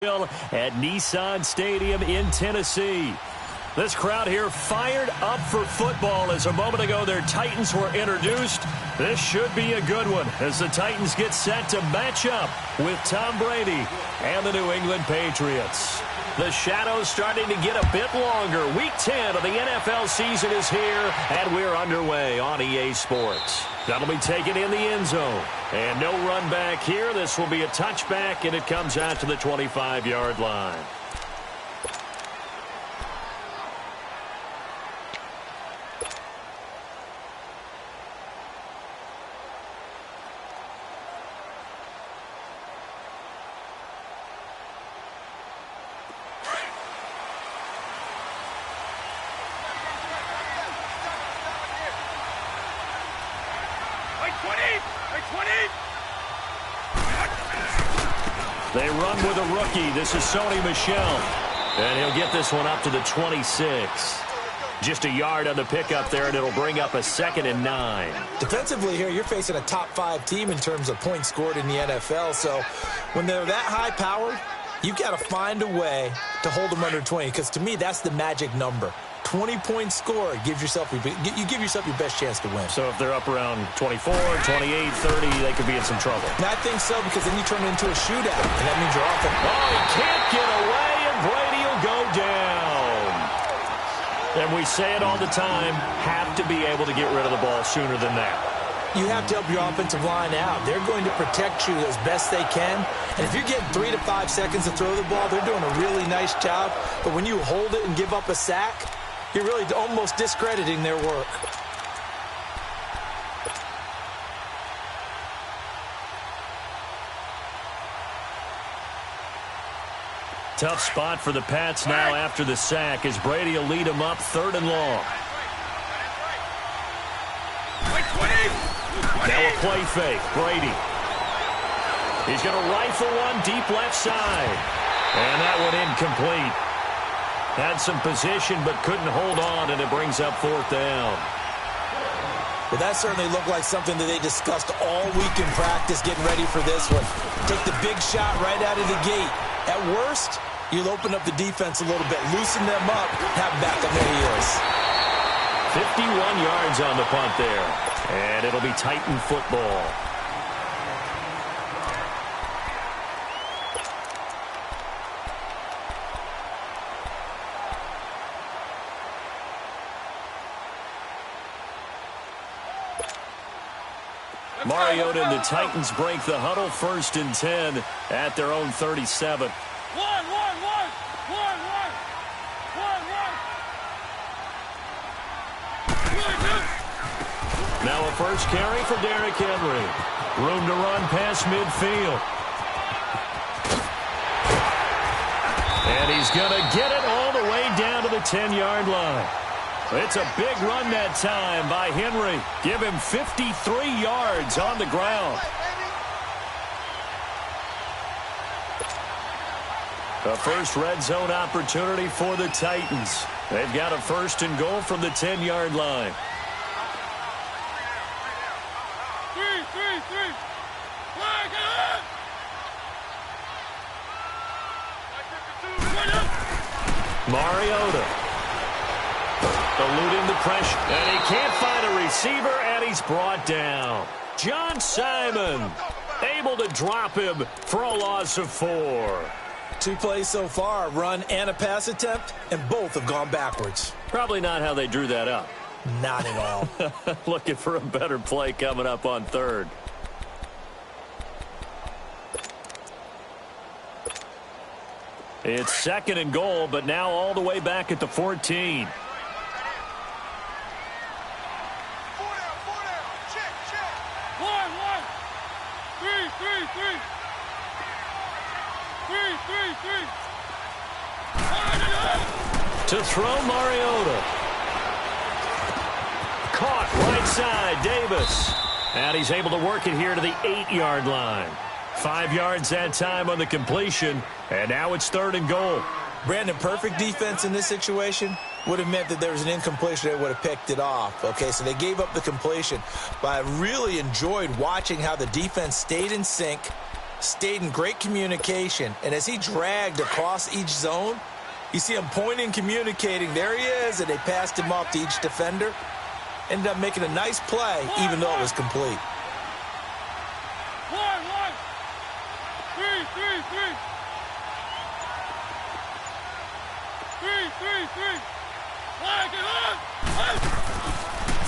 At Nissan Stadium in Tennessee. This crowd here fired up for football as a moment ago their Titans were introduced. This should be a good one as the Titans get set to match up with Tom Brady and the New England Patriots. The shadows starting to get a bit longer. Week 10 of the NFL season is here, and we're underway on EA Sports. That'll be taken in the end zone. And no run back here. This will be a touchback, and it comes out to the 25-yard line. They run with a rookie. This is Sony Michel. And he'll get this one up to the 26. Just a yard on the pickup there, and it'll bring up a 2nd and 9. Defensively here, you're facing a top-5 team in terms of points scored in the NFL. So when they're that high-powered, you've got to find a way to hold them under 20. Because to me, that's the magic number. 20-point score, you give yourself your best chance to win. So if they're up around 24, 28, 30, they could be in some trouble. And I think so, because then you turn it into a shootout, and that means you're off. Oh, he can't get away, and Brady will go down. And we say it all the time, have to be able to get rid of the ball sooner than that. You have to help your offensive line out. They're going to protect you as best they can. And if you're getting 3 to 5 seconds to throw the ball, they're doing a really nice job. But when you hold it and give up a sack, you're really almost discrediting their work. Tough spot for the Pats now after the sack as Brady will lead them up 3rd and long. Now a play fake. Brady. He's going to rifle one deep left side. And that one incomplete. Had some position but couldn't hold on, and it brings up 4th down. Well, that certainly looked like something that they discussed all week in practice getting ready for this one. Take the big shot right out of the gate. At worst, you'll open up the defense a little bit, loosen them up, have back on their heels. 51 yards on the punt there, and it'll be Titan football. Mariota and the Titans break the huddle, 1st and 10 at their own 37. Now a first carry for Derrick Henry. Room to run past midfield. And he's going to get it all the way down to the 10-yard line. It's a big run that time by Henry. Give him 53 yards on the ground. A first red zone opportunity for the Titans. They've got a 1st and goal from the 10-yard line. Mariota. Eluding the pressure, and he can't find a receiver, and he's brought down. John Simon able to drop him for a loss of 4. 2 plays so far, a run and a pass attempt, and both have gone backwards. Probably not how they drew that up. Not at all. Looking for a better play coming up on 3rd. It's 2nd and goal, but now all the way back at the 14. To throw, Mariota. Caught right side, Davis. And he's able to work it here to the 8-yard line. 5 yards that time on the completion, and now it's 3rd and goal. Brandon, perfect defense in this situation would have meant that there was an incompletion. They would have picked it off. Okay, so they gave up the completion. But I really enjoyed watching how the defense stayed in sync stayed in great communication, and as he dragged across each zone, you see him pointing, communicating. There he is, and they passed him off to each defender. Ended up making a nice play, even though it was complete.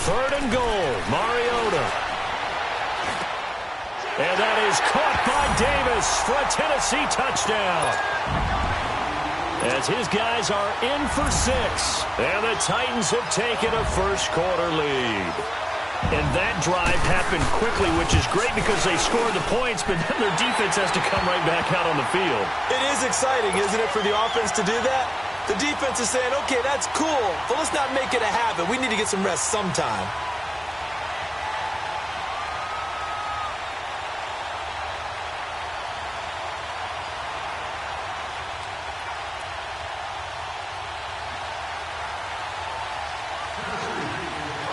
Third and goal, Mariota. And that is caught by Davis for a Tennessee touchdown. As his guys are in for 6. And the Titans have taken a first-quarter lead. And that drive happened quickly, which is great because they scored the points, but then their defense has to come right back out on the field. It is exciting, isn't it, for the offense to do that? The defense is saying, okay, that's cool, but let's not make it a habit. We need to get some rest sometime.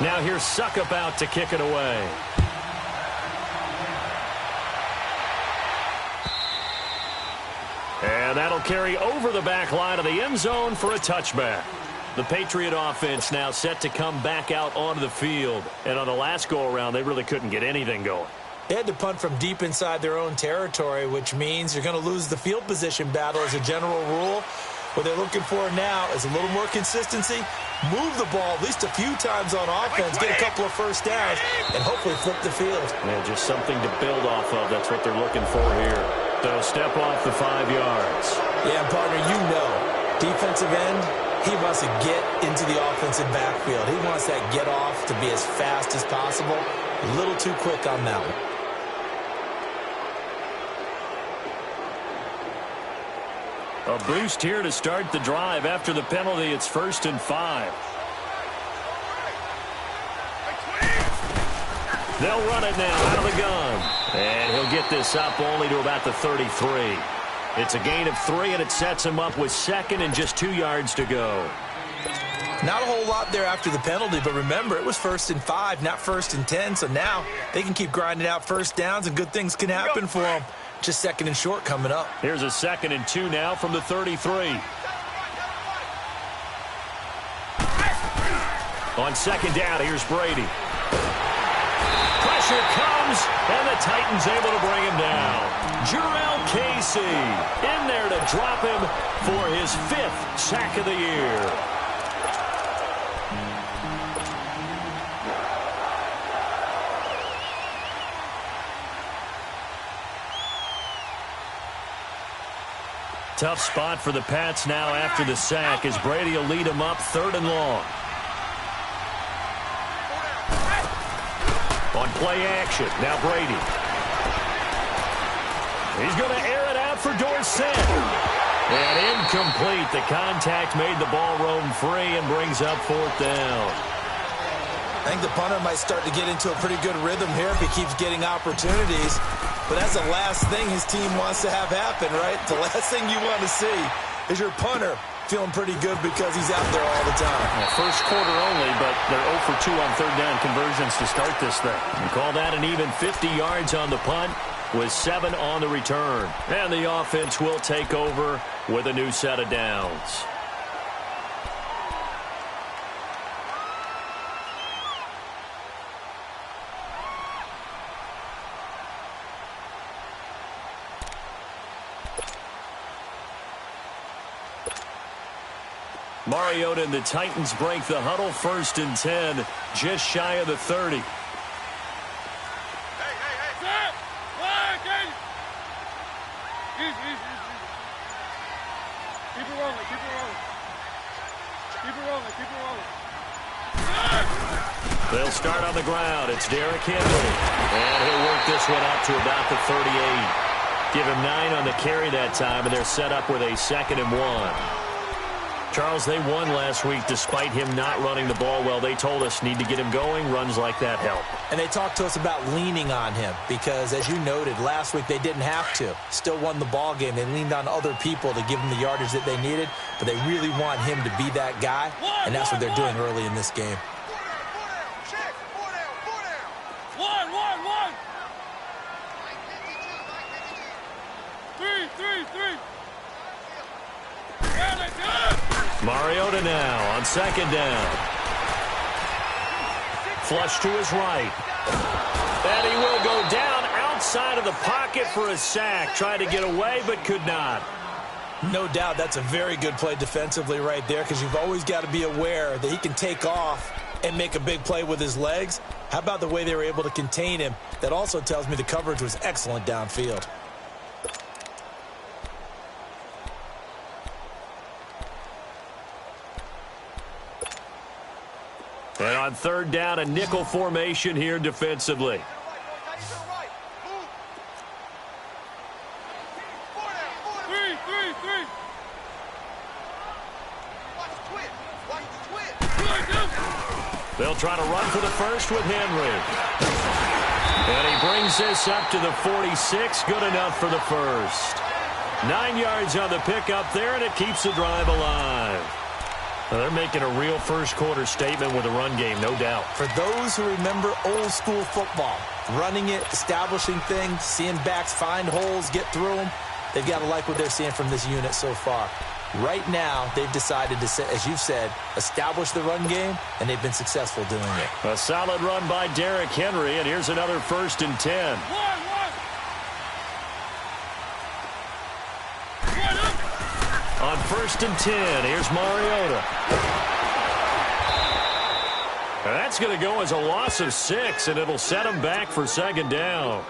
Now here's Suckup out to kick it away. And that'll carry over the back line of the end zone for a touchback. The Patriot offense now set to come back out onto the field. And on the last go-around, they really couldn't get anything going. They had to punt from deep inside their own territory, which means you're going to lose the field position battle as a general rule. What they're looking for now is a little more consistency, move the ball at least a few times on offense, get a couple of first downs, and hopefully flip the field. Yeah, just something to build off of. That's what they're looking for here. They'll step off the 5 yards. Yeah, partner, you know, defensive end, he wants to get into the offensive backfield. He wants that get off to be as fast as possible. A little too quick on that one. A boost here to start the drive. After the penalty, it's 1st and 5. They'll run it now out of the gun. And he'll get this up only to about the 33. It's a gain of 3, and it sets him up with 2nd and just 2 yards to go. Not a whole lot there after the penalty, but remember, it was 1st and 5, not 1st and 10. So now they can keep grinding out first downs, and good things can happen for them. Just 2nd and short coming up. Here's a 2nd and 2 now from the 33. On 2nd down, here's Brady. Pressure comes, and the Titans able to bring him down. Jurrell Casey in there to drop him for his 5th sack of the year. Tough spot for the Pats now after the sack as Brady will lead them up 3rd and long. On play action, now Brady. He's going to air it out for Dorsett. And incomplete. The contact made the ball roam free and brings up 4th down. I think the punter might start to get into a pretty good rhythm here if he keeps getting opportunities. But that's the last thing his team wants to have happen, right? The last thing you want to see is your punter feeling pretty good because he's out there all the time. Well, first quarter only, but they're 0 for 2 on 3rd down conversions to start this thing. You call that an even 50 yards on the punt with 7 on the return. And the offense will take over with a new set of downs. Mariota and the Titans break the huddle 1st and 10, just shy of the 30. They'll start on the ground. It's Derrick Henry. And he'll work this one up to about the 38. Give him 9 on the carry that time, and they're set up with a 2nd and 1. Charles, they won last week despite him not running the ball well. They told us need to get him going. Runs like that help. And they talked to us about leaning on him because, as you noted, last week they didn't have to. Still won the ball game. They leaned on other people to give them the yardage that they needed, but they really want him to be that guy, and that's what they're doing early in this game. Mariota now on second down. Flush to his right. And he will go down outside of the pocket for a sack. Tried to get away, but could not. No doubt that's a very good play defensively right there, because you've always got to be aware that he can take off and make a big play with his legs. How about the way they were able to contain him? That also tells me the coverage was excellent downfield. And on third down, a nickel formation here defensively. They'll try to run for the first with Henry. And he brings this up to the 46. Good enough for the first. 9 yards on the pickup there, and it keeps the drive alive. Well, they're making a real first-quarter statement with a run game, no doubt. For those who remember old-school football, running it, establishing things, seeing backs find holes, get through them, they've got to like what they're seeing from this unit so far. Right now, they've decided to, as you've said, establish the run game, and they've been successful doing it. A solid run by Derrick Henry, and here's another 1st and 10. On 1st and 10, here's Mariota. And that's going to go as a loss of 6, and it'll set him back for second down.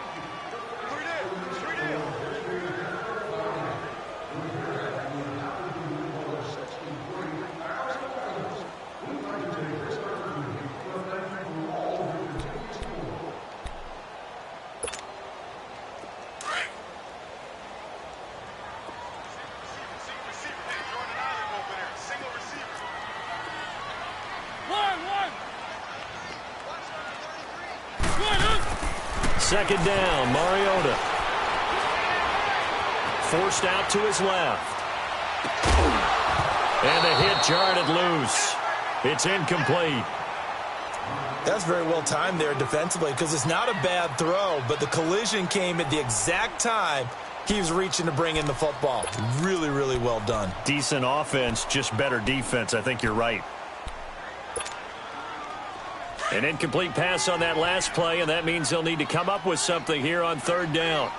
Second down, Mariota. Forced out to his left. And the hit jarred loose. It's incomplete. That's very well timed there defensively, because it's not a bad throw, but the collision came at the exact time he was reaching to bring in the football. Really, really well done. Decent offense, just better defense. I think you're right. An incomplete pass on that last play, and that means they'll need to come up with something here on third down.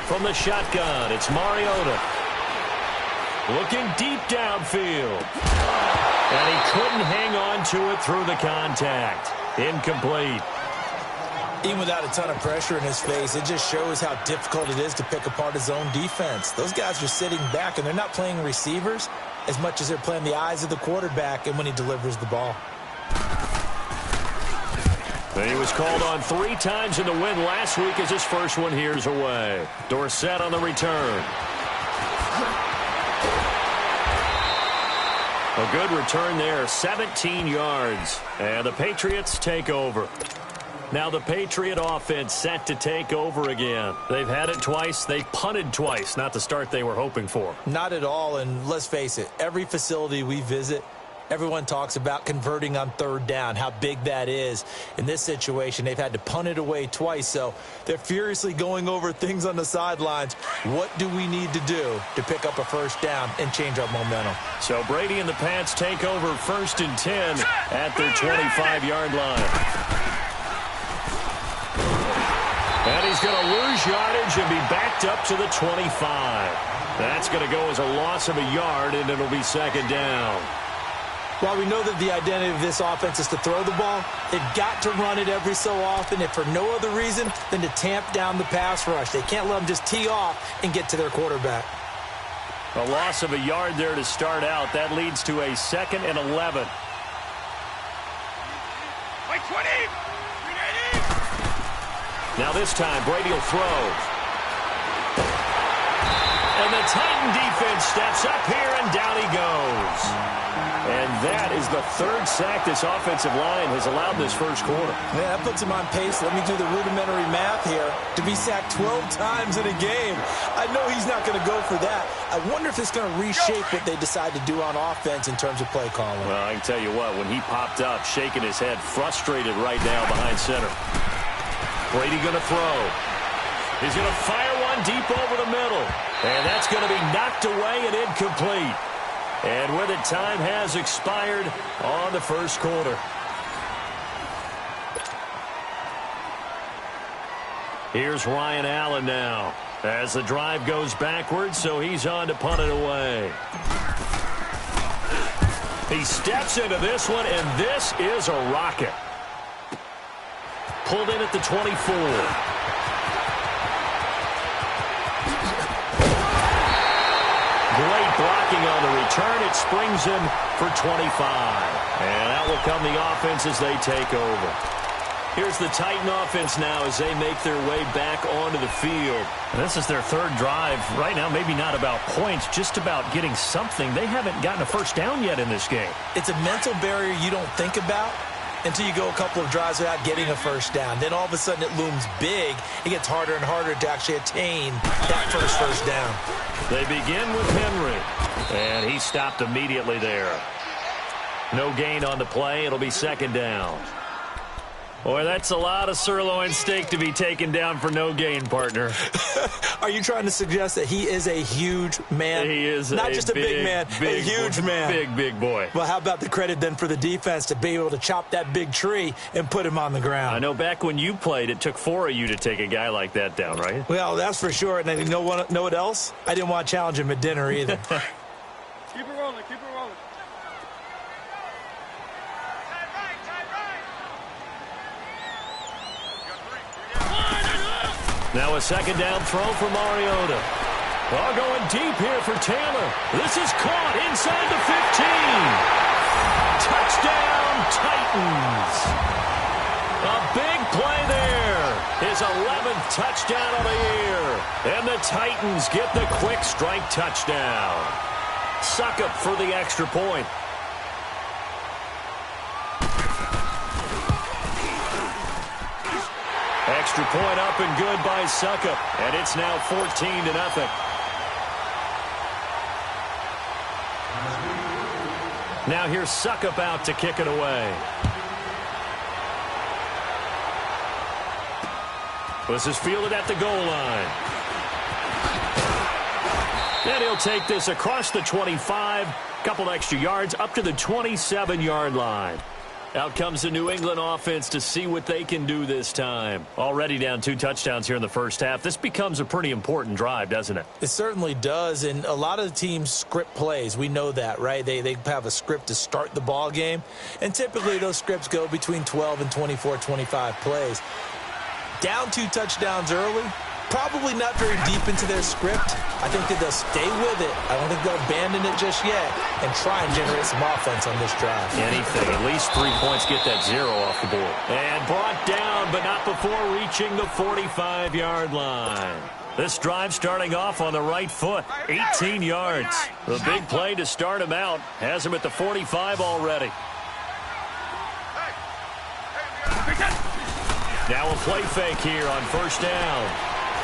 From the shotgun, it's Mariota. Looking deep downfield. And he couldn't hang on to it through the contact. Incomplete. Even without a ton of pressure in his face, it just shows how difficult it is to pick apart his own defense. Those guys are sitting back, and they're not playing receivers as much as they're playing the eyes of the quarterback and when he delivers the ball. He was called on 3 times in the win last week as his first one here's away. Dorsett on the return. A good return there, 17 yards. And the Patriots take over. Now the Patriot offense set to take over again. They've had it twice. They punted twice. Not the start they were hoping for. Not at all, and let's face it, every facility we visit, everyone talks about converting on third down, how big that is. In this situation, they've had to punt it away twice, so they're furiously going over things on the sidelines. What do we need to do to pick up a first down and change our momentum? So Brady and the Pats take over 1st and 10 at their 25-yard line. And he's going to lose yardage and be backed up to the 25. That's going to go as a loss of a yard, and it'll be second down. While we know that the identity of this offense is to throw the ball, they've got to run it every so often, if for no other reason than to tamp down the pass rush. They can't let them just tee off and get to their quarterback. A loss of a yard there to start out. That leads to a 2nd and 11. Like 20! Now this time, Brady will throw. And the Titan defense steps up here, and down he goes. And that is the third sack this offensive line has allowed this first quarter. Yeah, that puts him on pace. Let me do the rudimentary math here. To be sacked 12 times in a game. I know he's not going to go for that. I wonder if it's going to reshape what they decide to do on offense in terms of play calling. Well, I can tell you what, when he popped up, shaking his head, frustrated right now behind center. Brady going to throw. He's going to fire one deep over the middle. And that's going to be knocked away and incomplete. And with it, time has expired on the first quarter. Here's Ryan Allen now as the drive goes backwards, so he's on to punt it away. He steps into this one, and this is a rocket. Pulled in at the 24. Great blocking on the return. It springs him for 25. And that will come the offense as they take over. Here's the Titan offense now as they make their way back onto the field. And this is their third drive. Right now, maybe not about points, just about getting something. They haven't gotten a first down yet in this game. It's a mental barrier you don't think about until you go a couple of drives without getting a first down. Then all of a sudden it looms big. It gets harder and harder to actually attain that first down. They begin with Henry, and he stopped immediately there. No gain on the play. It'll be second down. Boy, that's a lot of sirloin steak to be taken down for no gain, partner. Are you trying to suggest that he is a huge man? He is not just a big man, a huge man. Big boy. Well, how about the credit then for the defense to be able to chop that big tree and put him on the ground? I know back when you played, it took 4 of you to take a guy like that down, right? Well, that's for sure. And you know what else? I didn't want to challenge him at dinner either. Keep it rolling, keep it rolling. Now a second down throw for Mariota. Ball going deep here for Taylor. This is caught inside the 15. Touchdown, Titans. A big play there. His 11th touchdown of the year. And the Titans get the quick strike touchdown. Succop for the extra point. Extra point up and good by Succop. And it's now 14-0. Now here's Succop out to kick it away. This is fielded at the goal line. And he'll take this across the 25. Couple extra yards up to the 27-yard line. Out comes the New England offense to see what they can do this time. Already down 2 touchdowns here in the first half. This becomes a pretty important drive, doesn't it? It certainly does, and a lot of the teams script plays. We know that, right? They have a script to start the ball game, and typically those scripts go between 12 and 24, 25 plays. Down 2 touchdowns early, probably not very deep into their script. I think that they'll stay with it. I don't think they'll abandon it just yet and try and generate some offense on this drive. Anything. At least 3 points. Get that 0 off the board. And brought down, but not before reaching the 45-yard line. This drive starting off on the right foot. 18 yards. The big play to start him out. Has him at the 45 already. Now a play fake here on first down.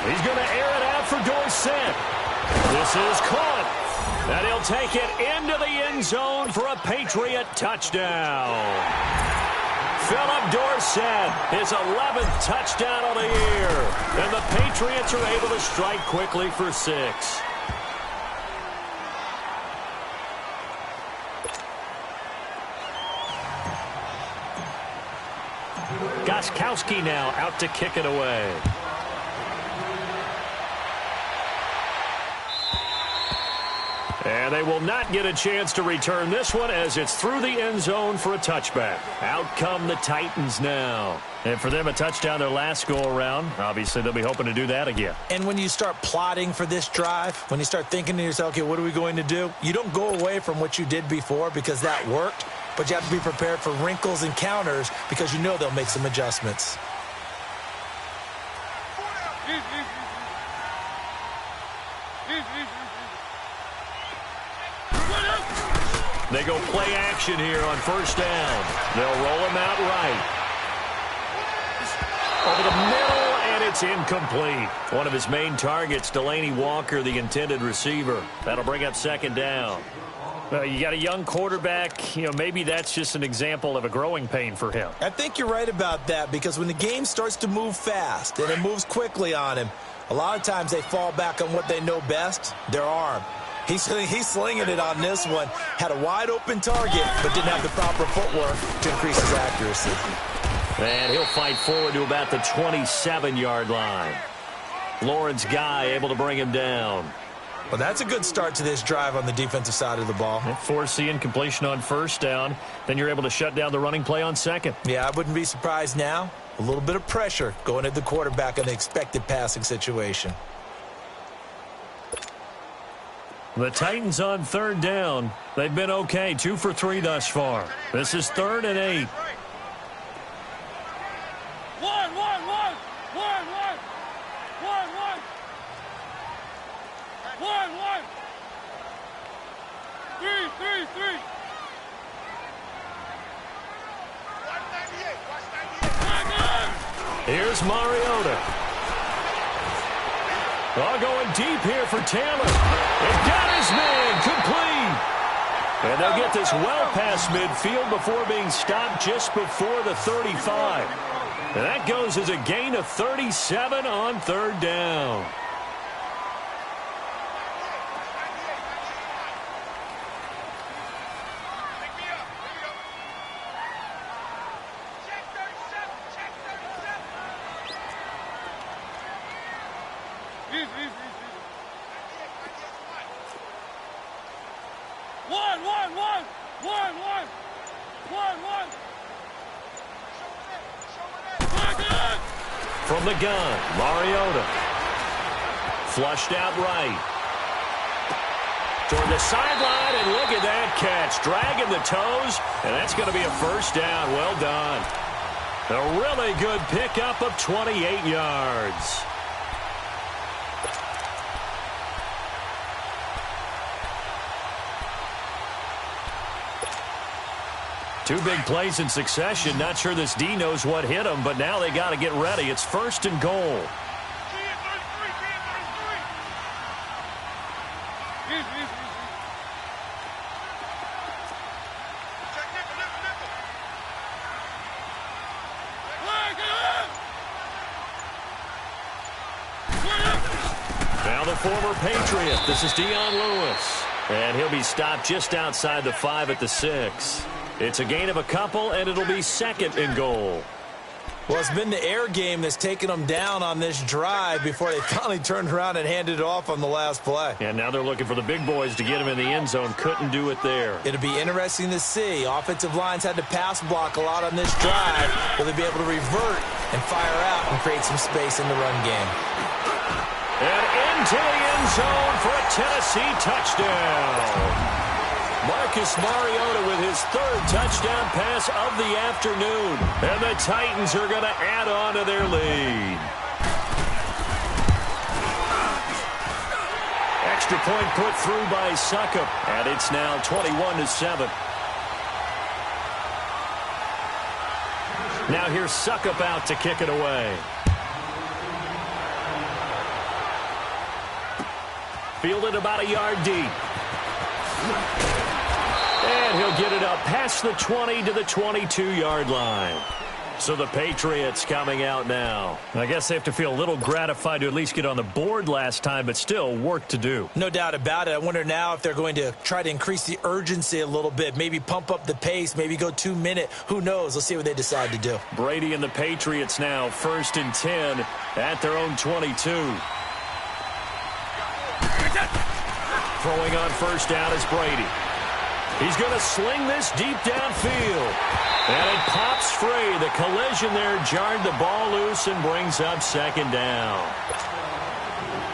He's going to air it out for Dorsett. This is caught. And he'll take it into the end zone for a Patriot touchdown. Philip Dorsett, his 11th touchdown of the year. And the Patriots are able to strike quickly for 6. Gostkowski now out to kick it away. And they will not get a chance to return this one as it's through the end zone for a touchback. Out come the Titans now. And for them, a touchdown their last go-around. Obviously, they'll be hoping to do that again. And when you start plotting for this drive, when you start thinking to yourself, okay, what are we going to do? You don't go away from what you did before because that worked, but you have to be prepared for wrinkles and counters because you know they'll make some adjustments. They go play action here on first down. They'll roll him out right. Over the middle, and it's incomplete. One of his main targets, Delanie Walker, the intended receiver. That'll bring up second down. You got a young quarterback. Maybe that's just an example of a growing pain for him. I think you're right about that, because when the game starts to move fast and it moves quickly on him, a lot of times they fall back on what they know best, their arm. He's slinging it on this one. Had a wide open target, but didn't have the proper footwork to increase his accuracy. And he'll fight forward to about the 27-yard line. Lawrence Guy able to bring him down. Well, that's a good start to this drive on the defensive side of the ball. Force the incompletion on first down. Then you're able to shut down the running play on second. Yeah, I wouldn't be surprised now. A little bit of pressure going at the quarterback in the expected passing situation. The Titans on third down. They've been okay, 2 for 3 thus far. This is 3rd and 8. Three. Here's Mariota. All going deep here for Taylor. It got his man complete. And they'll get this well past midfield before being stopped just before the 35. And that goes as a gain of 37 on third down. From the gun, Mariota. Flushed out right. Toward the sideline, and look at that catch. Dragging the toes, and that's going to be a first down. Well done. A really good pickup of 28 yards. Two big plays in succession. Not sure this D knows what hit him, but now they got to get ready. It's 1st and goal. Now the former Patriot. This is Dion Lewis. And he'll be stopped just outside the 5 at the 6. It's a gain of a couple, and it'll be 2nd and goal. Well, it's been the air game that's taken them down on this drive before they finally turned around and handed it off on the last play. And now they're looking for the big boys to get him in the end zone. Couldn't do it there. It'll be interesting to see. Offensive lines had to pass block a lot on this drive. Will they be able to revert and fire out and create some space in the run game? And into the end zone for a Tennessee touchdown. Marcus Mariota with his 3rd touchdown pass of the afternoon. And the Titans are going to add on to their lead. Extra point put through by Succop. And it's now 21-7. Now here's Succop out to kick it away. Fielded about a yard deep. And he'll get it up past the 20 to the 22-yard line. So the Patriots coming out now. I guess they have to feel a little gratified to at least get on the board last time, but still work to do. No doubt about it. I wonder now if they're going to try to increase the urgency a little bit, maybe pump up the pace, maybe go 2 minute. Who knows? Let's see what they decide to do. Brady and the Patriots now 1st and 10 at their own 22. Throwing on first down is Brady. He's going to sling this deep downfield. And it pops free. The collision there jarred the ball loose and brings up 2nd down.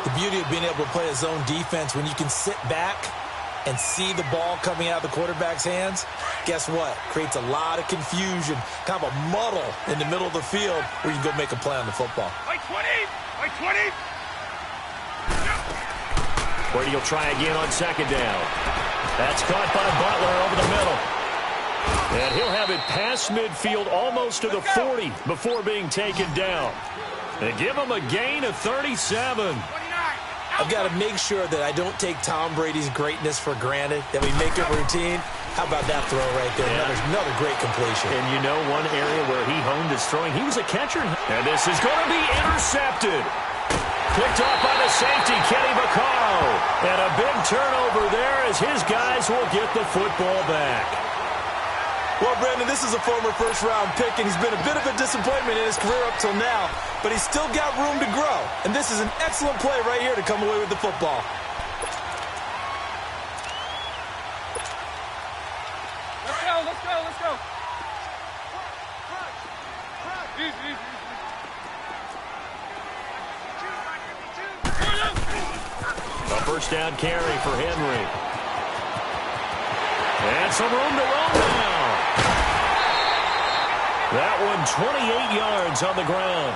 The beauty of being able to play a zone defense when you can sit back and see the ball coming out of the quarterback's hands, guess what? Creates a lot of confusion, kind of a muddle in the middle of the field where you can go make a play on the football. Like 20. Brady will try again on 2nd down. That's caught by Butler over the middle. And he'll have it past midfield almost to the 40 before being taken down. They give him a gain of 37. I've got to make sure that I don't take Tom Brady's greatness for granted, that we make it routine. How about that throw right there? Yeah. Another great completion. And you know one area where he honed his throwing, he was a catcher. And this is going to be intercepted. Picked off by the safety, Kenny Vaccaro. And a big turnover there as his guys will get the football back. Well, Brandon, this is a former first-round pick, and he's been a bit of a disappointment in his career up till now, but he's still got room to grow. And this is an excellent play right here to come away with the football. Let's go, let's go, let's go. Easy. A first down carry for Henry. And some room to roam now. That one 28 yards on the ground.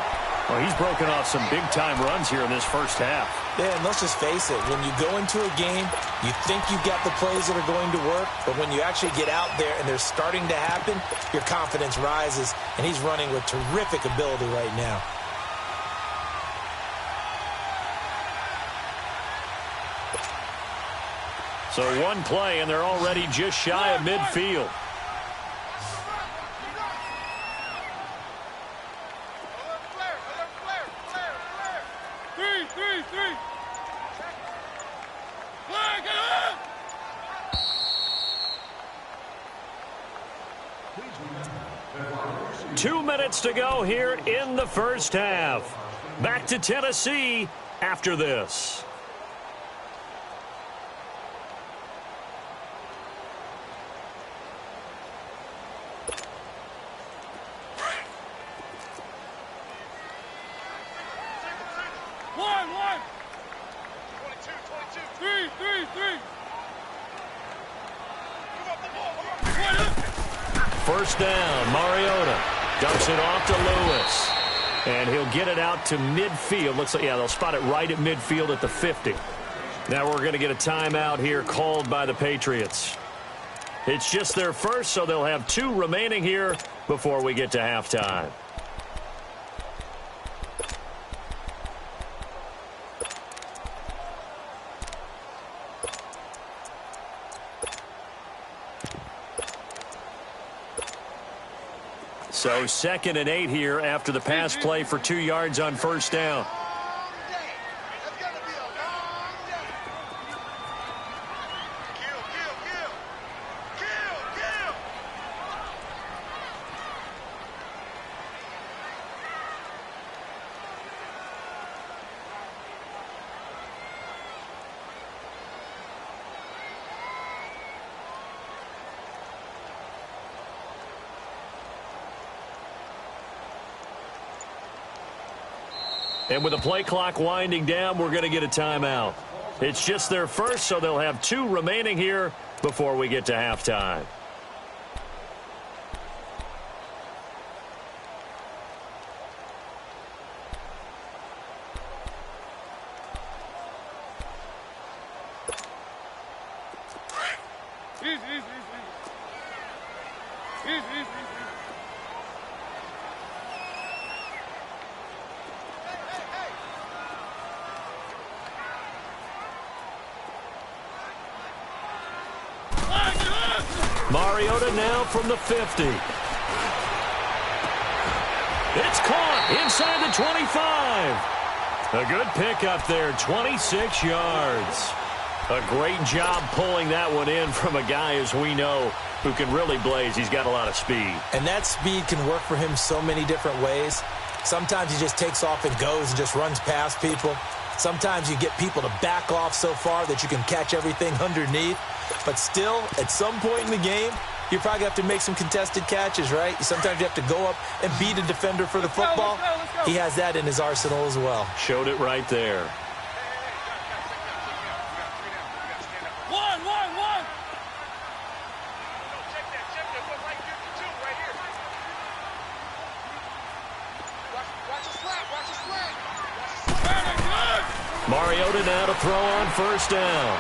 Well, he's broken off some big-time runs here in this first half. Yeah, and let's just face it. When you go into a game, you think you've got the plays that are going to work, but when you actually get out there and they're starting to happen, your confidence rises, and he's running with terrific ability right now. So one play, and they're already just shy of midfield. Three. 2 minutes to go here in the first half. Back to Tennessee after this. One. 22. Three. First down, Mariota dumps it off to Lewis. And he'll get it out to midfield. Looks like, yeah, they'll spot it right at midfield at the 50. Now we're going to get a timeout here called by the Patriots. It's just their first, so they'll have 2 remaining here before we get to halftime. So 2nd and 8 here after the pass play for 2 yards on first down. And with the play clock winding down, we're going to get a timeout. It's just their first, so they'll have 2 remaining here before we get to halftime. Easy. Mariota now from the 50. It's caught inside the 25. A good pickup there, 26 yards. A great job pulling that one in from a guy, as we know, who can really blaze. He's got a lot of speed. And that speed can work for him so many different ways. Sometimes he just takes off and goes and just runs past people. Sometimes you get people to back off so far that you can catch everything underneath. But still, at some point in the game, you probably have to make some contested catches, right? Sometimes you have to go up and beat a defender for the football. Let's go. He has that in his arsenal as well. Showed it right there. One. Mariota now to throw on first down.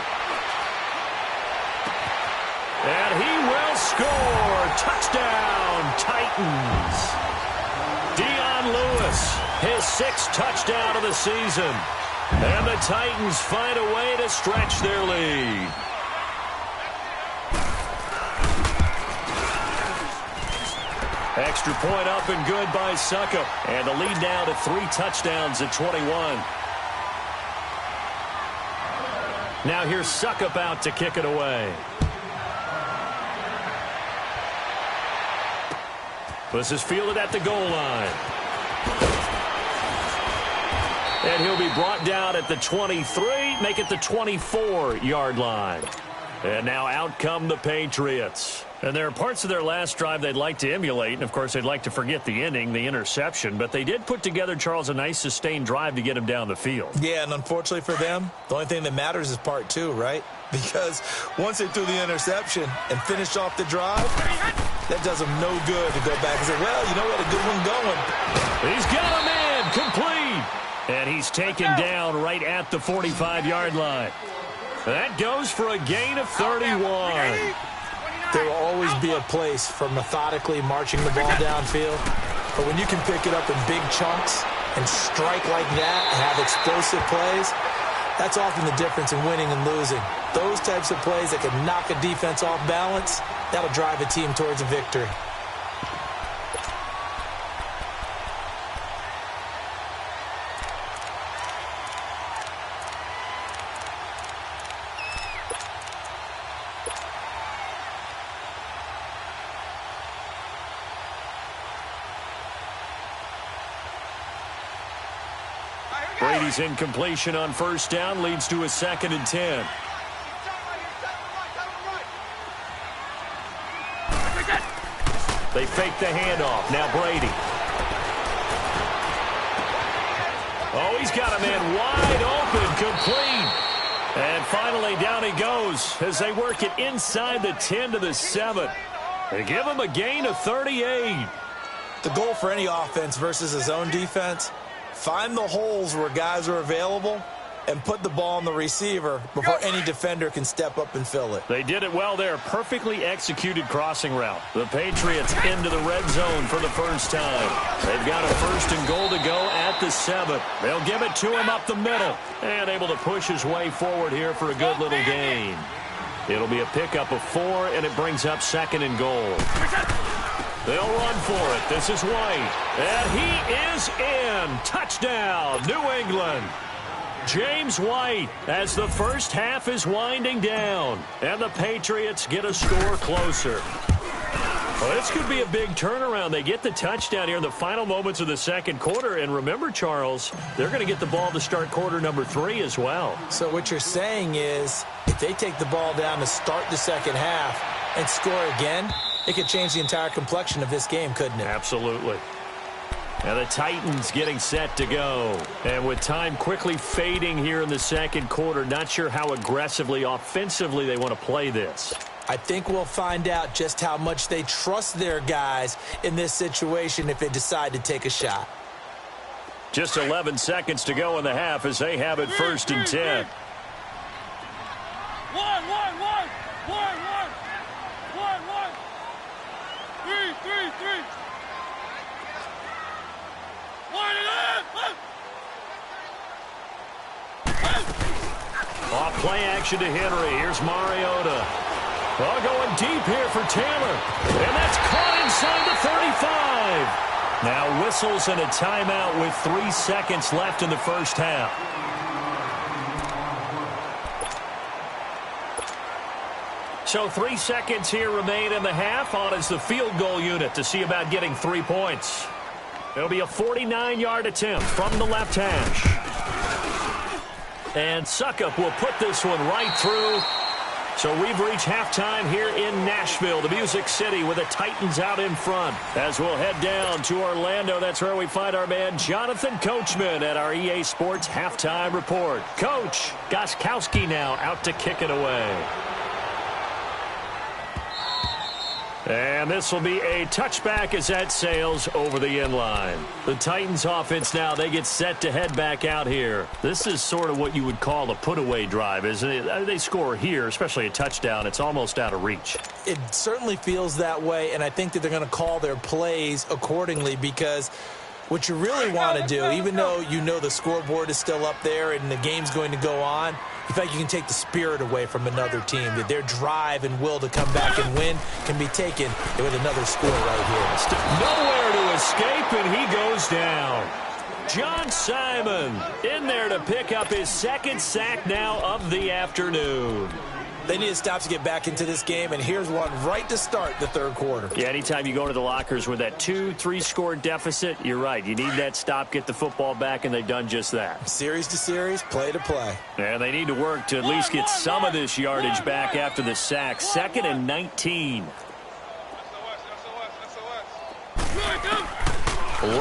And he will score. Touchdown, Titans. Dion Lewis, his 6th touchdown of the season. And the Titans find a way to stretch their lead. Extra point up and good by Succop. And the lead now to 3 touchdowns at 21. Now here's Succop out to kick it away. This is fielded at the goal line. And he'll be brought down at the 23, make it the 24-yard line. And now out come the Patriots. And there are parts of their last drive they'd like to emulate. And, of course, they'd like to forget the ending, the interception. But they did put together, Charles, a nice sustained drive to get him down the field. Yeah, and unfortunately for them, the only thing that matters is part 2, right? Because once they threw the interception and finished off the drive, that does them no good to go back and say, well, you know, we had a good one going. He's got a man complete. And he's taken down right at the 45-yard line. That goes for a gain of 31. There will always be a place for methodically marching the ball downfield. But when you can pick it up in big chunks and strike like that and have explosive plays, that's often the difference in winning and losing. Those types of plays that can knock a defense off balance, that'll drive a team towards a victory. Brady's incompletion on first down leads to a 2nd and 10. They fake the handoff. Now Brady. Oh, he's got a man wide open, complete. And finally down he goes as they work it inside the 10 to the 7. They give him a gain of 38. The goal for any offense versus his own defense, find the holes where guys are available and put the ball on the receiver before any defender can step up and fill it. They did it well there. Perfectly executed crossing route. The Patriots into the red zone for the first time. They've got a 1st and goal to go at the 7. They'll give it to him up the middle. And able to push his way forward here for a good little gain. It'll be a pickup of 4, and it brings up 2nd and goal. They'll run for it. This is White. And he is in. Touchdown, New England. James White as the first half is winding down. And the Patriots get a score closer. Well, this could be a big turnaround. They get the touchdown here in the final moments of the 2nd quarter. And remember, Charles, they're going to get the ball to start quarter number 3 as well. So what you're saying is if they take the ball down to start the 2nd half and score again, it could change the entire complexion of this game, couldn't it? Absolutely. And the Titans getting set to go. And with time quickly fading here in the 2nd quarter, not sure how aggressively, offensively they want to play this. I think we'll find out just how much they trust their guys in this situation if they decide to take a shot. Just 11 seconds to go in the half as they have it 1st and 10. One. 3. Off play action to Henry. Here's Mariota. Oh, going deep here for Taylor. And that's caught inside the 35. Now whistles and a timeout with 3 seconds left in the first half. So 3 seconds here remain in the half. On is the field goal unit to see about getting 3 points. It'll be a 49-yard attempt from the left hash. And Succop will put this one right through. So we've reached halftime here in Nashville, the Music City, with the Titans out in front. As we'll head down to Orlando, that's where we find our man Jonathan Coachman at our EA Sports Halftime Report. Coach, Gostkowski now out to kick it away. And this will be a touchback as that sails over the end line. The Titans offense now, they get set to head back out here. This is sort of what you would call a put-away drive, isn't it? They score here, especially a touchdown. It's almost out of reach. It certainly feels that way, and I think that they're going to call their plays accordingly because what you really want to do, even though you know the scoreboard is still up there and the game's going to go on, in fact, you can take the spirit away from another team. That their drive and will to come back and win can be taken with another score right here. Nowhere to escape, and he goes down. John Simon in there to pick up his second sack now of the afternoon. They need to stop to get back into this game, and here's one right to start the third quarter. Yeah, anytime you go to the lockers with that 2-3 score deficit, you're right. You need that stop, get the football back, and they've done just that. Series to series, play to play. And they need to work to at least get some of this yardage back after the sack. 2nd and 19.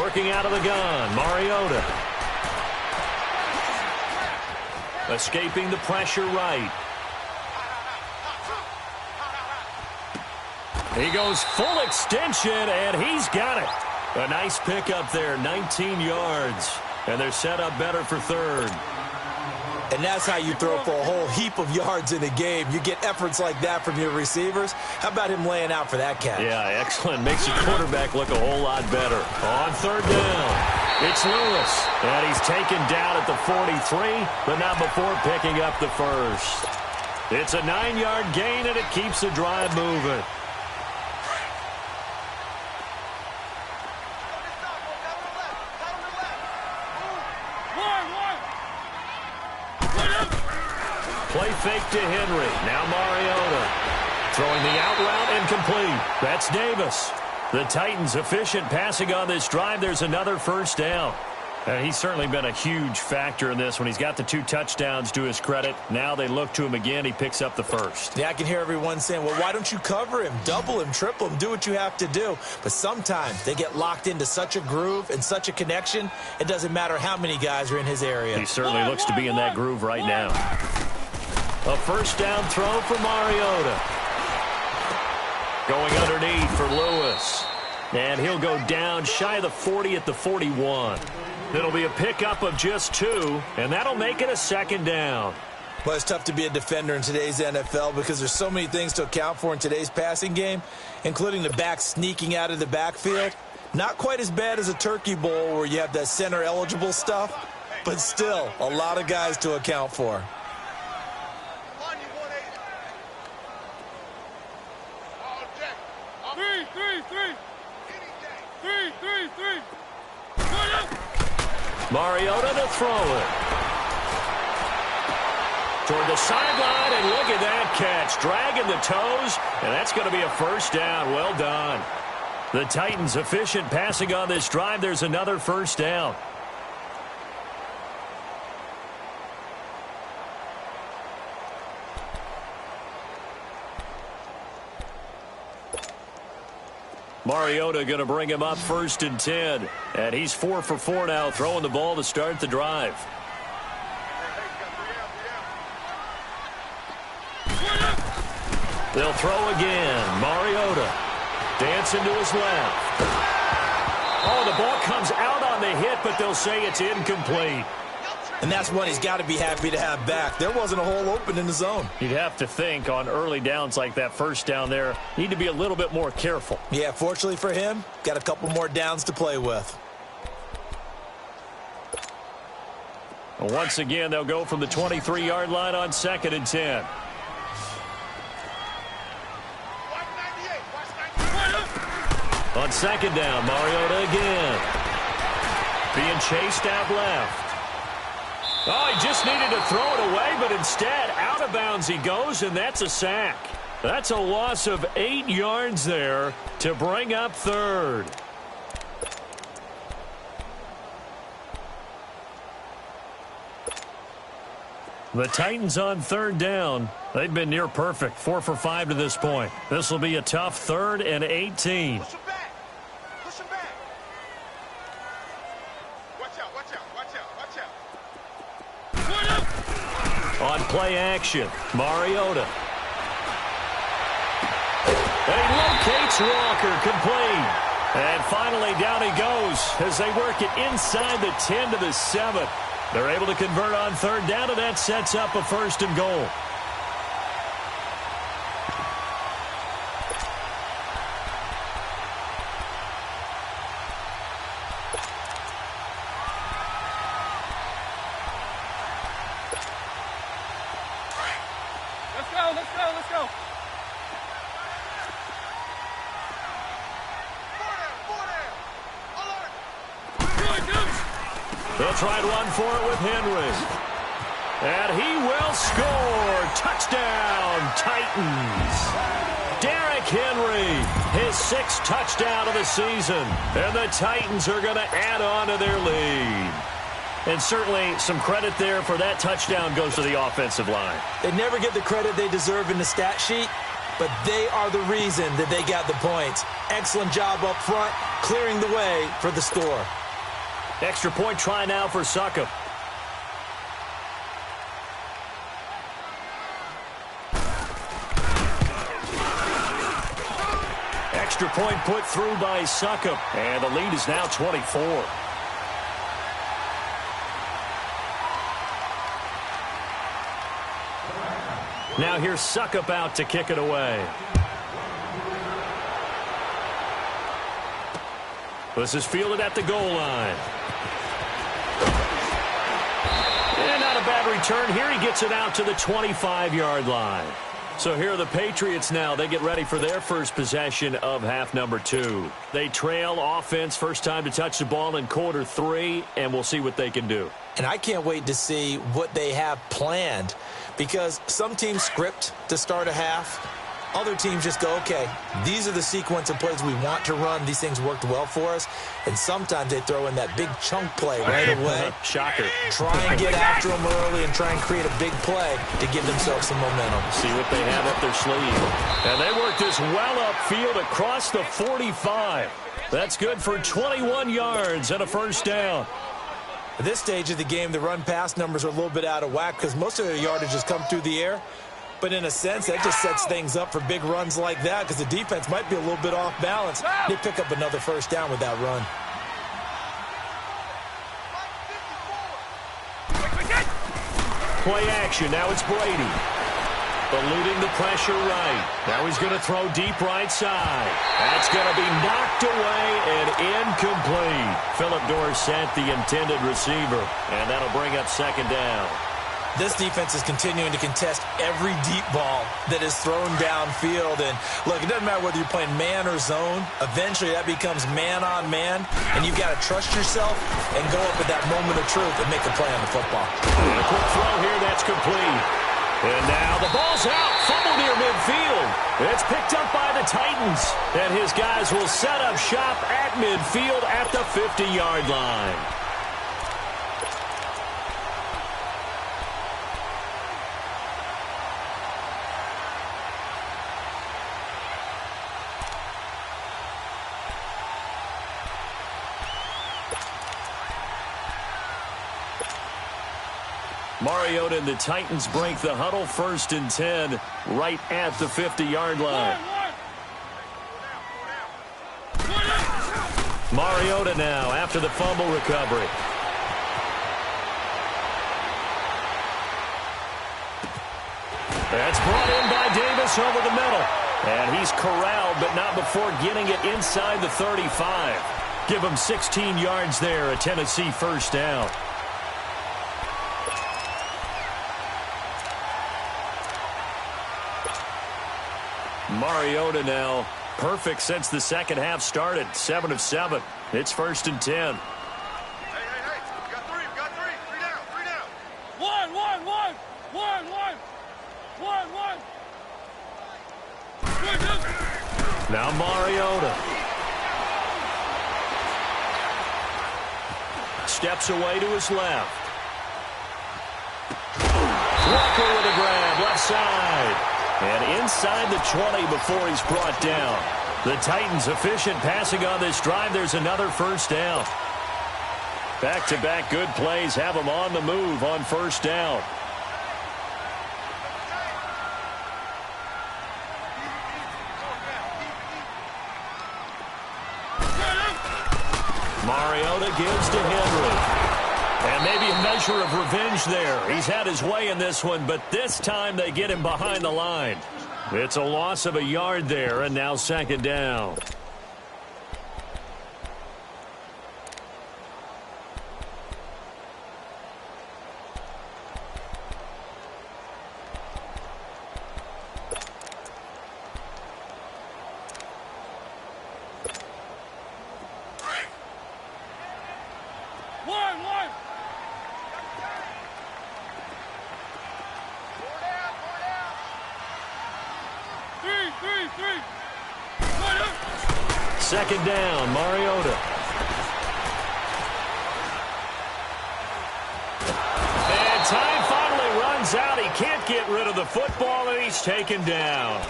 Working out of the gun, Mariota. Escaping the pressure right. He goes full extension, and he's got it. A nice pickup there, 19 yards. And they're set up better for third. And that's how you throw for a whole heap of yards in a game. You get efforts like that from your receivers. How about him laying out for that catch? Yeah, excellent. Makes your quarterback look a whole lot better. On third down, it's Lewis. And he's taken down at the 43, but not before picking up the first. It's a 9-yard gain, and it keeps the drive moving. Play fake to Henry. Now Mariota. Throwing the out route incomplete. That's Davis. The Titans efficient passing on this drive. There's another first down. He's certainly been a huge factor in this when he's got the 2 touchdowns to his credit. Now they look to him again. He picks up the first. Yeah, I can hear everyone saying, well, why don't you cover him, double him, triple him, do what you have to do. But sometimes they get locked into such a groove and such a connection, it doesn't matter how many guys are in his area. He certainly looks to be in that groove right now. A first down throw for Mariota. Going underneath for Lewis. And he'll go down shy of the 40 at the 41. It'll be a pickup of just 2, and that'll make it a second down. Well, it's tough to be a defender in today's NFL because there's so many things to account for in today's passing game, including the back sneaking out of the backfield. Not quite as bad as a turkey bowl where you have that center-eligible stuff, but still a lot of guys to account for. Mariota to throw it. Toward the sideline, and look at that catch. Dragging the toes, and that's going to be a first down. Well done. The Titans efficient passing on this drive. There's another first down. Mariota going to bring him up 1st and 10. And he's 4 for 4 now, throwing the ball to start the drive. They'll throw again. Mariota dancing to his left. Oh, the ball comes out on the hit, but they'll say it's incomplete. And that's one he's got to be happy to have back. There wasn't a hole open in the zone. You'd have to think on early downs like that first down there, need to be a little bit more careful. Yeah, fortunately for him, got a couple more downs to play with. Once again, they'll go from the 23-yard line on 2nd and 10. On 2nd down, Mariota again. Being chased out left. Oh, he just needed to throw it away, but instead, out of bounds he goes, and that's a sack. That's a loss of 8 yards there to bring up third. The Titans on 3rd down. They've been near perfect, 4 for 5 to this point. This will be a tough 3rd and 18. Push him back. Push him back. Watch out, watch out, watch out, watch out. On play action, Mariota. And he locates Walker, complete. And finally, down he goes as they work it inside the 10 to the 7. They're able to convert on third down, and that sets up a 1st and goal. Let's go. They'll try to run for it with Henry. And he will score. Touchdown, Titans. Derrick Henry, his 6th touchdown of the season. And the Titans are going to add on to their lead. And certainly some credit there for that touchdown goes to the offensive line. They never get the credit they deserve in the stat sheet, but they are the reason that they got the points. Excellent job up front, clearing the way for the score. Extra point try now for Succop. Extra point put through by Succop. And the lead is now 24. Now here's Succop out to kick it away. This is fielded at the goal line. And not a bad return. Here he gets it out to the 25-yard line. So here are the Patriots now. They get ready for their first possession of half number 2. They trail offense, first time to touch the ball in quarter 3, and we'll see what they can do. And I can't wait to see what they have planned, because some teams script to start a half. Other teams just go, okay, these are the sequence of plays we want to run. These things worked well for us. And sometimes they throw in that big chunk play right away. Shocker. Try and get after them early and try and create a big play to give themselves some momentum. See what they have up their sleeve. And they work this well upfield across the 45. That's good for 21 yards and a 1st down. At this stage of the game, the run-pass numbers are a little bit out of whack because most of their yardage has come through the air. But in a sense, that just sets things up for big runs like that because the defense might be a little bit off balance. They pick up another 1st down with that run. Play action. Now it's Brady. Eluding the pressure right. Now he's going to throw deep right side. That's going to be knocked away and incomplete. Philip Dorsett, the intended receiver. And that'll bring up 2nd down. This defense is continuing to contest every deep ball that is thrown downfield. And, look, it doesn't matter whether you're playing man or zone. Eventually, that becomes man-on-man, and you've got to trust yourself and go up at that moment of truth and make a play on the football. And a quick throw here, that's complete. And now the ball's out, fumble near midfield. It's picked up by the Titans. And his guys will set up shop at midfield at the 50-yard line. Mariota and the Titans break the huddle, 1st and 10, right at the 50-yard line. Mariota now after the fumble recovery. That's brought in by Davis over the middle. And he's corralled, but not before getting it inside the 35. Give him 16 yards there, a Tennessee 1st down. Mariota now perfect since the 2nd half started. 7 of 7. It's 1st and 10. Hey. We got 3. 3 down. 1. Now Mariota. Steps away to his left. Walker with a grab, left side. And inside the 20 before he's brought down. The Titans efficient passing on this drive. There's another 1st down. Back-to-back good plays have them on the move on 1st down. Mariota gives to Henry. And maybe a measure of revenge there. He's had his way in this one, but this time they get him behind the line. It's a loss of a yard there, and now second down. Second down, Mariota. And time finally runs out. He can't get rid of the football, and he's taken down.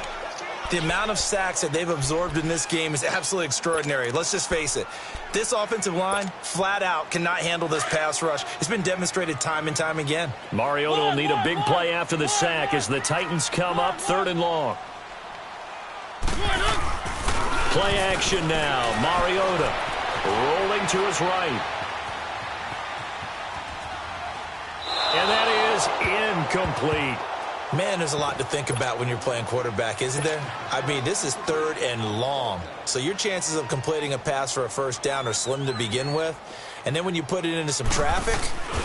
The amount of sacks that they've absorbed in this game is absolutely extraordinary. Let's just face it. This offensive line, flat out, cannot handle this pass rush. It's been demonstrated time and time again. Mariota will need a big play after the sack as the Titans come up 3rd and long. Play action now. Mariota rolling to his right. And that is incomplete. Man, there's a lot to think about when you're playing quarterback, isn't there? I mean, this is 3rd and long. So your chances of completing a pass for a first down are slim to begin with. And then when you put it into some traffic,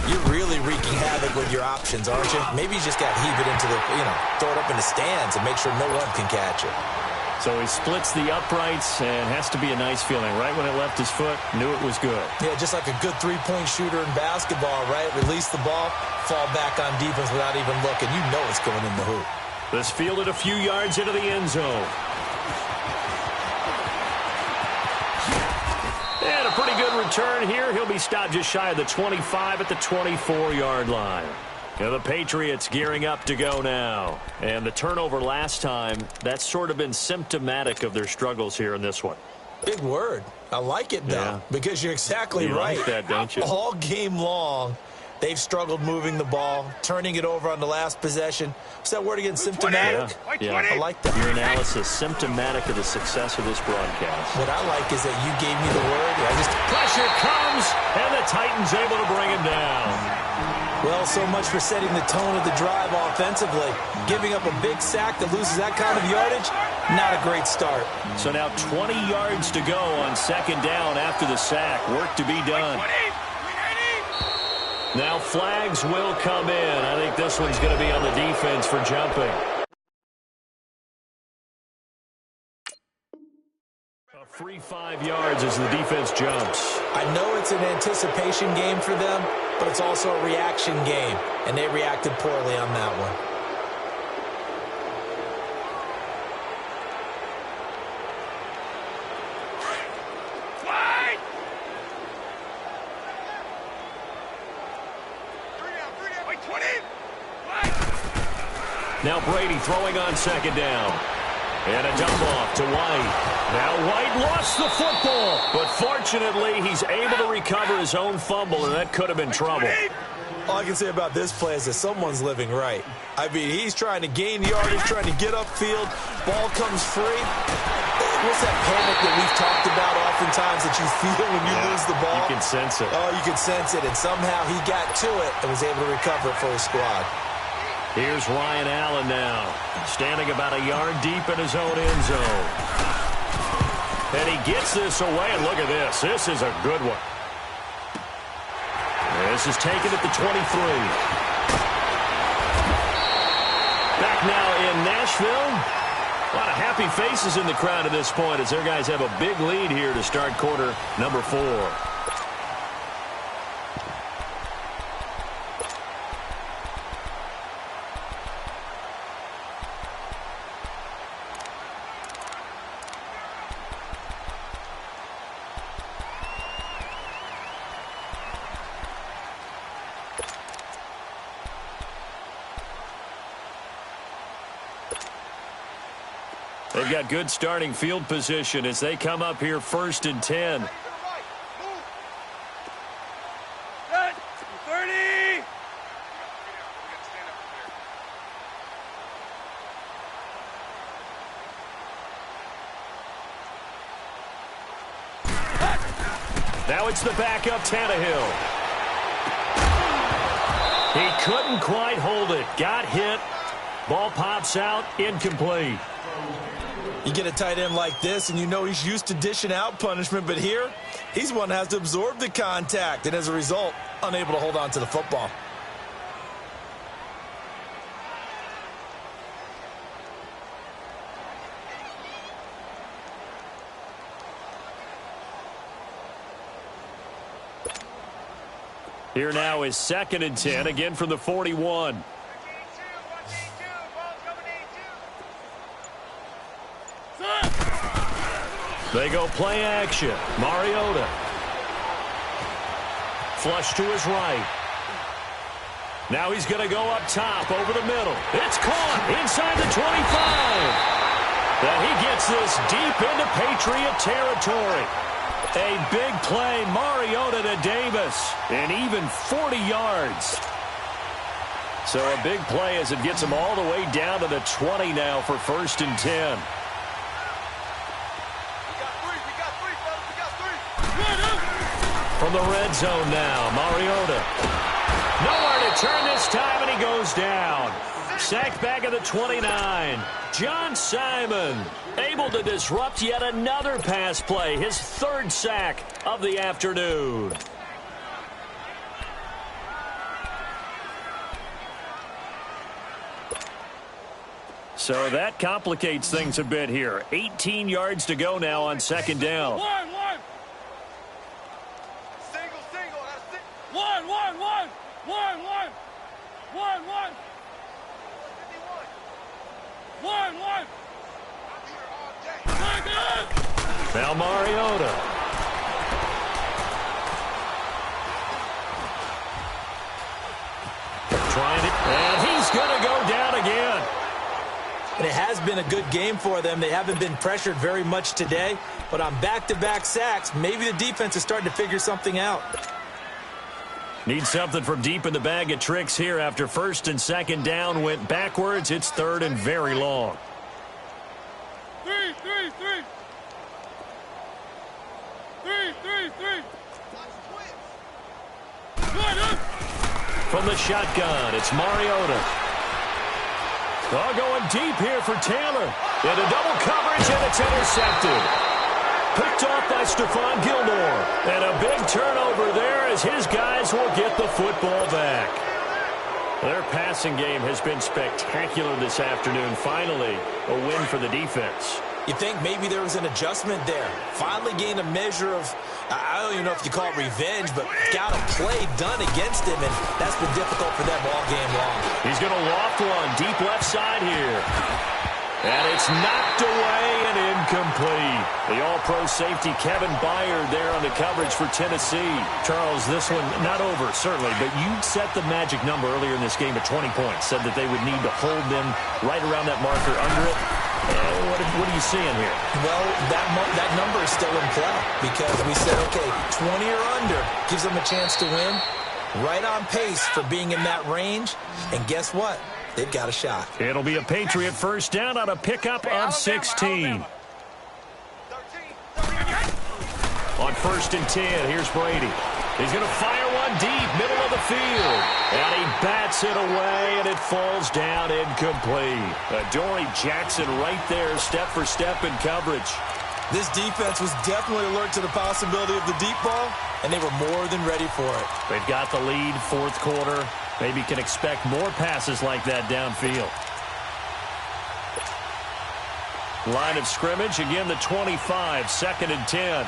you're really wreaking havoc with your options, aren't you? Maybe you just got to heave it into the, throw it up in the stands and make sure no one can catch it. So he splits the uprights and has to be a nice feeling. Right when it left his foot, knew it was good. Yeah, just like a good three-point shooter in basketball, right? Release the ball, fall back on defense without even looking. You know it's going in the hoop. This fielded a few yards into the end zone. And a pretty good return here. He'll be stopped just shy of the 25 at the 24-yard line. Yeah, the Patriots gearing up to go now. And the turnover last time, that's sort of been symptomatic of their struggles here in this one. Big word. I like it, though, because you're exactly right. You like that, don't you? All game long, they've struggled moving the ball, turning it over on the last possession. What's that word again? Symptomatic? Yeah. I like that. Your analysis, symptomatic of the success of this broadcast. What I like is that you gave me the word. Pressure comes, and the Titans able to bring him down. Well, so much for setting the tone of the drive offensively. Giving up a big sack that loses that kind of yardage, not a great start. So now 20 yards to go on second down after the sack. Work to be done. Now flags will come in. I think this one's going to be on the defense for jumping. A free 5 yards as the defense jumps. I know it's an anticipation game for them, but it's also a reaction game, and they reacted poorly on that one. Now Brady throwing on second down. And a dump off to White. Now White lost the football, but fortunately he's able to recover his own fumble, and that could have been trouble. All I can say about this play is that someone's living right. I mean, he's trying to gain yardage, trying to get upfield. Ball comes free. What's that panic that we've talked about oftentimes that you feel when you lose the ball? You can sense it. Oh, you can sense it, and somehow he got to it and was able to recover it for his squad. Here's Ryan Allen now, standing about a yard deep in his own end zone. And he gets this away, and look at this. This is a good one. This is taken at the 23. Back now in Nashville. A lot of happy faces in the crowd at this point as their guys have a big lead here to start quarter number 4. They've got good starting field position as they come up here 1st and 10. Set. 30. Now it's the backup Tannehill. He couldn't quite hold it. Got hit. Ball pops out. Incomplete. You get a tight end like this, and you know he's used to dishing out punishment, but here, he's one that has to absorb the contact, and as a result, unable to hold on to the football. Here now is 2nd and 10, again from the 41. They go play action. Mariota. Flush to his right. Now he's going to go up top over the middle. It's caught inside the 25. And he gets this deep into Patriot territory. A big play, Mariota to Davis, and even 40 yards. So a big play as it gets him all the way down to the 20 now for 1st and 10. From the red zone now, Mariota. Nowhere to turn this time, and he goes down. Sacked back at the 29. John Simon able to disrupt yet another pass play. His 3rd sack of the afternoon. So that complicates things a bit here. 18 yards to go now on 2nd down. Now Mariota. Trying it, and he's going to go down again. And it has been a good game for them. They haven't been pressured very much today, but on back-to-back sacks, maybe the defense is starting to figure something out. Need something from deep in the bag of tricks here after 1st and 2nd down went backwards. It's 3rd and very long. From the shotgun, it's Mariota. Oh, going deep here for Taylor. Into double coverage, and it's intercepted. Picked off by Stephon Gilmore. And a big turnover there as his guys will get the football back. Their passing game has been spectacular this afternoon. Finally, a win for the defense. You think maybe there was an adjustment there. Finally gained a measure of, I don't even know if you call it revenge, but got a play done against him, and that's been difficult for them all game long. He's going to loft one deep left side here. And it's knocked away and incomplete. The all-pro safety Kevin Byard there on the coverage for Tennessee. Charles, this one not over, certainly, but you set the magic number earlier in this game at 20 points. Said that they would need to hold them right around that marker under it. What are you seeing here? Well, that number is still in play because we said, okay, 20 or under gives them a chance to win. Right on pace for being in that range. And guess what? They've got a shot. It'll be a Patriot 1st down on a pickup of 16. On 1st and 10, here's Brady. He's going to fire one deep, middle of the field. And he bats it away, and it falls down incomplete. Adoree Jackson right there, step for step in coverage. This defense was definitely alert to the possibility of the deep ball, and they were more than ready for it. They've got the lead, 4th quarter. Maybe can expect more passes like that downfield. Line of scrimmage, again the 25, 2nd and 10.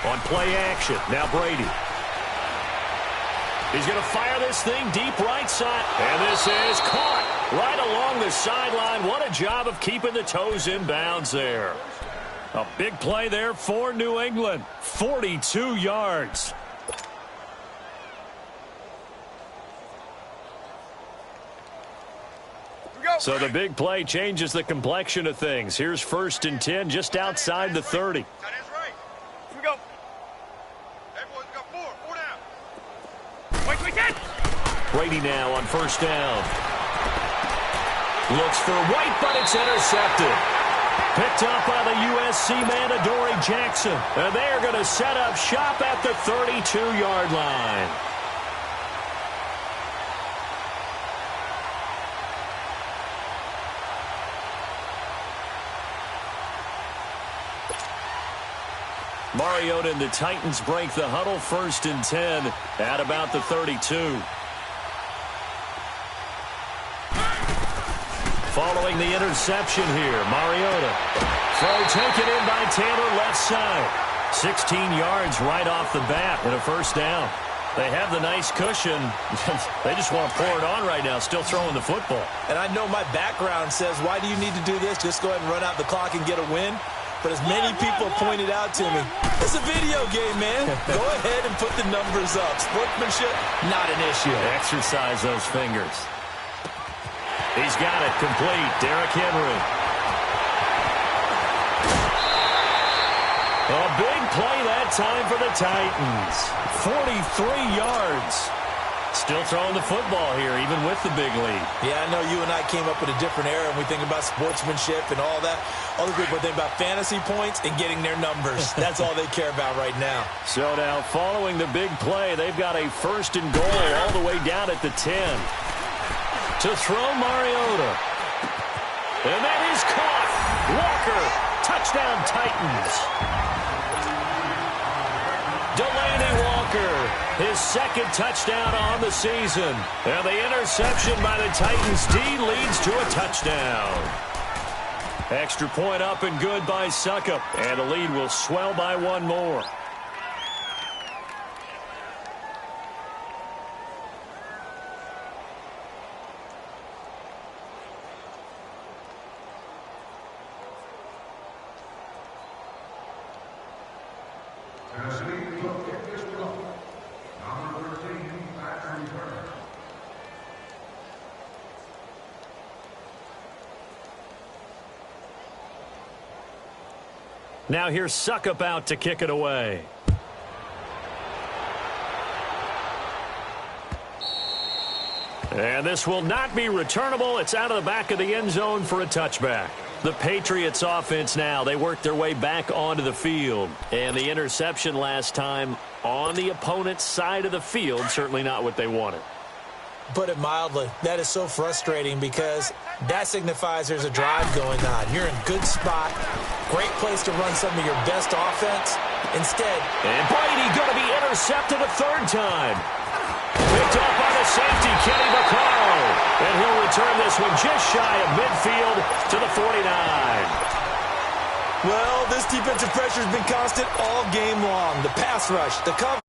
On play action, now Brady. He's going to fire this thing deep right side. And this is caught right along the sideline. What a job of keeping the toes in bounds there. A big play there for New England. 42 yards. So the big play changes the complexion of things. Here's 1st and 10 just outside the 30. Here we go. Everyone's got four down. Wait. Brady now on 1st down. Looks for White, but it's intercepted. Picked up by the USC man, Adoree Jackson. And they're going to set up shop at the 32-yard line. Mariota and the Titans break the huddle, 1st and 10 at about the 32. Following the interception here, Mariota. Throw taken in by Taylor, left side. 16 yards right off the bat and a 1st down. They have the nice cushion. They just want to pour it on right now, still throwing the football. And I know my background says, why do you need to do this? Just go ahead and run out the clock and get a win. But as many people pointed out to me, it's a video game, man. Go ahead and put the numbers up. Sportsmanship, not an issue. Exercise those fingers. He's got it complete. Derrick Henry. A big play that time for the Titans. 43 yards. Still throwing the football here, even with the big lead. Yeah, I know you and I came up in a different era, and we think about sportsmanship and all that. Other people think about fantasy points and getting their numbers. That's all they care about right now. So now, following the big play, they've got a 1st and goal all the way down at the 10. To throw Mariota. And that is caught. Walker, touchdown Titans. Delaney Walker, his 2nd touchdown on the season. And the interception by the Titans D leads to a touchdown. Extra point up and good by Succop. And the lead will swell by 1 more. Now here's Succop out to kick it away. And this will not be returnable. It's out of the back of the end zone for a touchback. The Patriots offense now, they work their way back onto the field. And the interception last time on the opponent's side of the field, certainly not what they wanted. Put it mildly, that is so frustrating because that signifies there's a drive going on. You're in good spot, great place to run some of your best offense. Instead, and Brady going to be intercepted a 3rd time. Picked up by the safety, Kenny Vaccaro. And he'll return this one just shy of midfield to the 49. Well, this defensive pressure has been constant all game long. The pass rush, the cover.